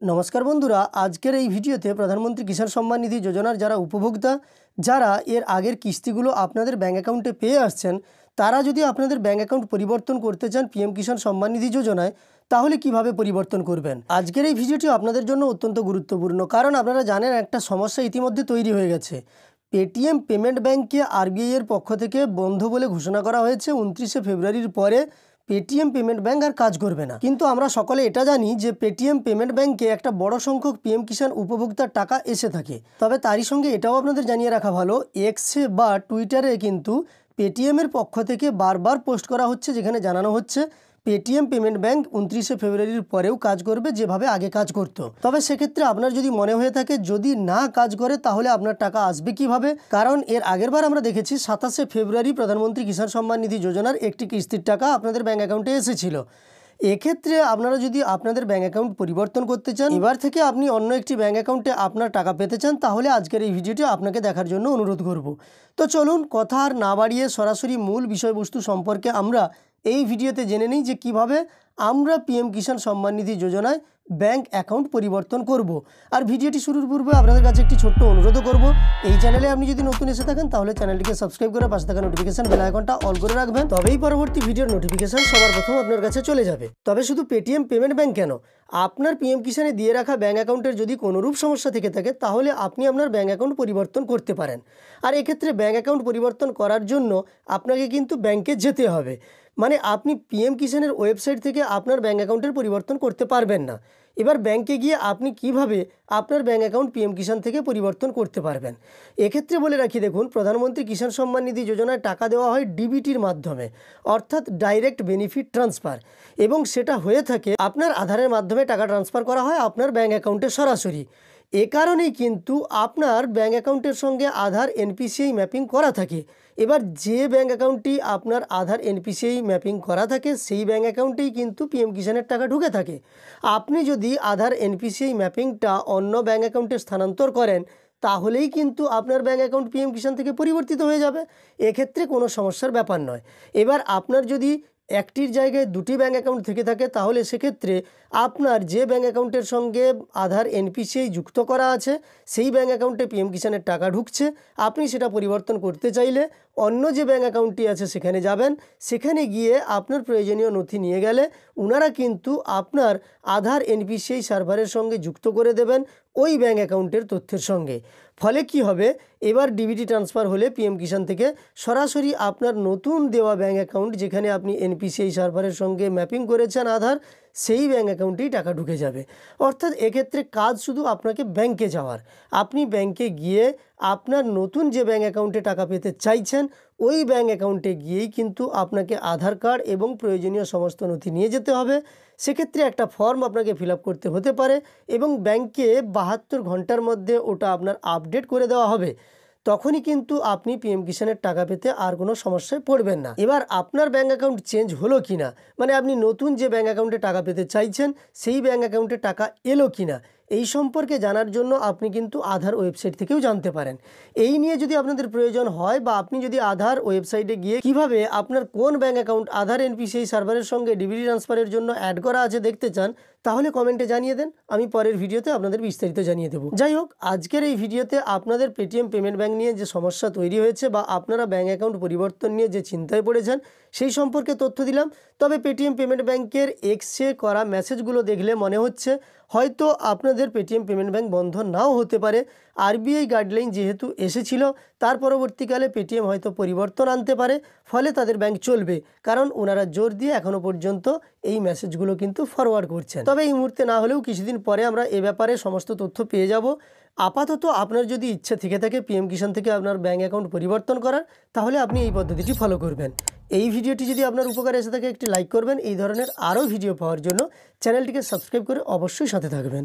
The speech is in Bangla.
নমস্কার বন্ধুরা, আজকের এই ভিডিওতে প্রধানমন্ত্রী কিষাণ সম্মান নিধি যোজনার যারা উপভোক্তা, যারা এর আগের কিস্তিগুলো আপনাদের ব্যাঙ্ক অ্যাকাউন্টে পেয়ে আসছেন, তারা যদি আপনাদের ব্যাঙ্ক অ্যাকাউন্ট পরিবর্তন করতে চান পিএম কিষাণ সম্মান নিধি যোজনায়, তাহলে কিভাবে পরিবর্তন করবেন। আজকের এই ভিডিওটি আপনাদের জন্য অত্যন্ত গুরুত্বপূর্ণ, কারণ আপনারা জানেন একটা সমস্যা ইতিমধ্যে তৈরি হয়ে গেছে। পেটিএম পেমেন্ট ব্যাঙ্ককে আরবিআই এর পক্ষ থেকে বন্ধ বলে ঘোষণা করা হয়েছে 29শে ফেব্রুয়ারির পরে। পেটিএম পেমেন্ট ব্যাঙ্ক আর কাজ করবে না। কিন্তু আমরা সকলে এটা জানি যে পেটিএম পেমেন্ট ব্যাঙ্কে একটা বড় সংখ্যক পিএম কিষাণ উপভোক্তার টাকা এসে থাকে। তবে তারই সঙ্গে এটাও আপনাদের জানিয়ে রাখা ভালো, এক্সে বা টুইটারে কিন্তু পেটিএমের পক্ষ থেকে বারবার পোস্ট করা হচ্ছে, যেখানে জানানো হচ্ছে পেটিএম পেমেন্ট ব্যাঙ্ক 29শে ফেব্রুয়ারির পরেও কাজ করবে যেভাবে আগে কাজ করতো। তবে সেক্ষেত্রে আপনার যদি মনে হয়ে থাকে যদি না কাজ করে তাহলে আপনার টাকা আসবে কিভাবে, কারণ এর আগেরবার আমরা দেখেছি 27শে ফেব্রুয়ারি প্রধানমন্ত্রী কিষাণ সম্মান নিধি যোজনার একটি কিস্তির টাকা আপনাদের ব্যাঙ্ক অ্যাকাউন্টে এসেছিল। এক্ষেত্রে আপনারা যদি আপনাদের ব্যাঙ্ক অ্যাকাউন্ট পরিবর্তন করতে চান, এবার থেকে আপনি অন্য একটি ব্যাঙ্ক অ্যাকাউন্টে আপনার টাকা পেতে চান, তাহলে আজকের এই ভিডিওটি আপনাকে দেখার জন্য অনুরোধ করব। তো চলুন কথা আর না বাড়িয়ে সরাসরি মূল বিষয়বস্তু সম্পর্কে আমরা এই ভিডিওতে জেনে নিই যে কিভাবে আমরা পিএম কিষাণ সম্মান নিধি যোজনায় ব্যাঙ্ক অ্যাকাউন্ট পরিবর্তন করব। আর ভিডিওটি শুরুর পূর্বে আপনাদের কাছে একটি ছোট্ট অনুরোধও করব, এই চ্যানেলে আপনি যদি নতুন এসে থাকেন তাহলে চ্যানেলটিকে সাবস্ক্রাইব করে পাশে থাকা নোটিফিকেশন বেল আইকনটা অল করে রাখবেন, তবেই পরবর্তী ভিডিওর নোটিফিকেশন সবার প্রথম আপনার কাছে চলে যাবে। তবে শুধু পেটিএম পেমেন্ট ব্যাঙ্ক কেন, আপনার পিএম কিষাণে দিয়ে রাখা ব্যাঙ্ক অ্যাকাউন্টের যদি কোনোরূপ সমস্যা থেকে থাকে তাহলে আপনি আপনার ব্যাঙ্ক অ্যাকাউন্ট পরিবর্তন করতে পারেন। আর এক্ষেত্রে ব্যাঙ্ক অ্যাকাউন্ট পরিবর্তন করার জন্য আপনাকে কিন্তু ব্যাঙ্কে যেতে হবে, মানে আপনি পিএম কিষাণের ওয়েবসাইট থেকে আপনার ব্যাঙ্ক অ্যাকাউন্টের পরিবর্তন করতে পারবেন না। এবার ব্যাঙ্কে গিয়ে আপনি কিভাবে আপনার ব্যাঙ্ক অ্যাকাউন্ট পিএম কিষাণ থেকে পরিবর্তন করতে পারবেন। এক্ষেত্রে বলে রাখি, দেখুন, প্রধানমন্ত্রী কিষাণ সম্মান নিধি যোজনায় টাকা দেওয়া হয় ডিবিটির মাধ্যমে, অর্থাৎ ডাইরেক্ট বেনিফিট ট্রান্সফার, এবং সেটা হয়ে থাকে আপনার আধারের মাধ্যমে টাকা ট্রান্সফার করা হয় আপনার ব্যাঙ্ক অ্যাকাউন্টে সরাসরি। এ কারণেই কিন্তু আপনার ব্যাঙ্ক অ্যাকাউন্টের সঙ্গে আধার এনপিসিআই ম্যাপিং করা থাকে। এবার যে ব্যাঙ্ক অ্যাকাউন্টটি আপনার আধার এনপিসিআই ম্যাপিং করা থাকে সেই ব্যাঙ্ক অ্যাকাউন্টেই কিন্তু পিএম কিষাণের টাকা ঢুকে থাকে। আপনি যদি আধার এনপিসিআই ম্যাপিংটা অন্য ব্যাঙ্ক অ্যাকাউন্টে স্থানান্তর করেন তাহলেই কিন্তু আপনার ব্যাঙ্ক অ্যাকাউন্ট পিএম কিষাণ থেকে পরিবর্তিত হয়ে যাবে। এক্ষেত্রে কোনো সমস্যার ব্যাপার নয়। এবার আপনার যদি একটির জায়গায় দুটি ব্যাঙ্ক অ্যাকাউন্ট থেকে থাকে তাহলে সেক্ষেত্রে আপনার যে ব্যাঙ্ক অ্যাকাউন্টের সঙ্গে আধার এনপিসিআই যুক্ত করা আছে সেই ব্যাঙ্ক অ্যাকাউন্টে পিএম কিষাণের টাকা ঢুকছে, আপনি সেটা পরিবর্তন করতে চাইলে অন্য যে ব্যাঙ্ক অ্যাকাউন্টটি আছে সেখানে যাবেন, সেখানে গিয়ে আপনার প্রয়োজনীয় নথি নিয়ে গেলে ওনারা কিন্তু আপনার আধার এনপিসিআই সার্ভারের সঙ্গে যুক্ত করে দেবেন ওই ব্যাঙ্ক অ্যাকাউন্টের তথ্যের সঙ্গে। ফলে কি হবে, এবার ডিবিটি ট্রান্সফার হলে পিএম কিষাণ থেকে সরাসরি আপনার নতুন দেওয়া ব্যাঙ্ক অ্যাকাউন্ট, যেখানে আপনি এনপিসিআই সার্ভারের সঙ্গে ম্যাপিং করেছেন আধার, সেই ব্যাঙ্ক অ্যাকাউন্টেই টাকা ঢুকে যাবে। অর্থাৎ এক্ষেত্রে কাজ শুধু আপনাকে ব্যাঙ্কে যাওয়ার, আপনি ব্যাঙ্কে গিয়ে আপনার নতুন যে ব্যাঙ্ক অ্যাকাউন্টে টাকা পেতে চাইছেন ওই ব্যাঙ্ক অ্যাকাউন্টে গিয়েই কিন্তু আপনাকে আধার কার্ড এবং প্রয়োজনীয় সমস্ত নথি নিয়ে যেতে হবে। সেক্ষেত্রে একটা ফর্ম আপনাকে ফিল আপ করতে হতে পারে এবং ব্যাঙ্কে 72 ঘন্টার মধ্যে ওটা আপনার আপডেট করে দেওয়া হবে। তখনই কিন্তু আপনি পিএম কিষাণের টাকা পেতে আর কোনো সমস্যায় পড়বেন না। এবার আপনার ব্যাঙ্ক অ্যাকাউন্ট চেঞ্জ হলো কি না, মানে আপনি নতুন যে ব্যাঙ্ক অ্যাকাউন্টে টাকা পেতে চাইছেন সেই ব্যাঙ্ক অ্যাকাউন্টে টাকা এলো কি না, এই সম্পর্কে জানার জন্য আপনি কিন্তু আধার ওয়েবসাইট থেকেও জানতে পারেন। এই নিয়ে যদি আপনাদের প্রয়োজন হয় বা আপনি যদি আধার ওয়েবসাইটে গিয়ে কিভাবে আপনার কোন ব্যাঙ্ক অ্যাকাউন্ট আধার এনপিসিআই সার্ভারের সঙ্গে ডিবিটি ট্রান্সফারের জন্য অ্যাড করা আছে দেখতে চান, তাহলে কমেন্টে জানিয়ে দেন, আমি পরের ভিডিওতে আপনাদের বিস্তারিত জানিয়ে দেবো। যাই হোক, আজকের এই ভিডিওতে আপনাদের পেটিএম পেমেন্ট ব্যাঙ্ক নিয়ে যে সমস্যা তৈরি হয়েছে বা আপনারা ব্যাঙ্ক অ্যাকাউন্ট পরিবর্তন নিয়ে যে চিন্তায় পড়েছেন সেই সম্পর্কে তথ্য দিলাম। তবে পেটিএম পেমেন্ট ব্যাঙ্কের এক্সে করা মেসেজগুলো দেখলে মনে হচ্ছে হয়তো আপনাদের পেটিএম পেমেন্ট ব্যাঙ্ক বন্ধ নাও হতে পারে। আরবিআই গাইডলাইন যেহেতু এসেছিল তার পরবর্তীকালে পেটিএম হয়তো পরিবর্তন আনতে পারে, ফলে তাদের ব্যাঙ্ক চলবে, কারণ ওনারা জোর দিয়ে এখনও পর্যন্ত এই মেসেজগুলো কিন্তু ফরওয়ার্ড করছেন। তবে এই মুহূর্তে না হলেও কিছুদিন পরে আমরা এ ব্যাপারে সমস্ত তথ্য পেয়ে যাব। আপাতত আপনার যদি ইচ্ছে থেকে থাকে পিএম কিষাণ থেকে আপনার ব্যাঙ্ক অ্যাকাউন্ট পরিবর্তন করার, তাহলে আপনি এই পদ্ধতিটি ফলো করবেন। এই ভিডিওটি যদি আপনার উপকারে এসে থাকে একটি লাইক করবেন। এই ধরনের আরও ভিডিও পাওয়ার জন্য চ্যানেলটিকে সাবস্ক্রাইব করে অবশ্যই সাথে থাকবেন।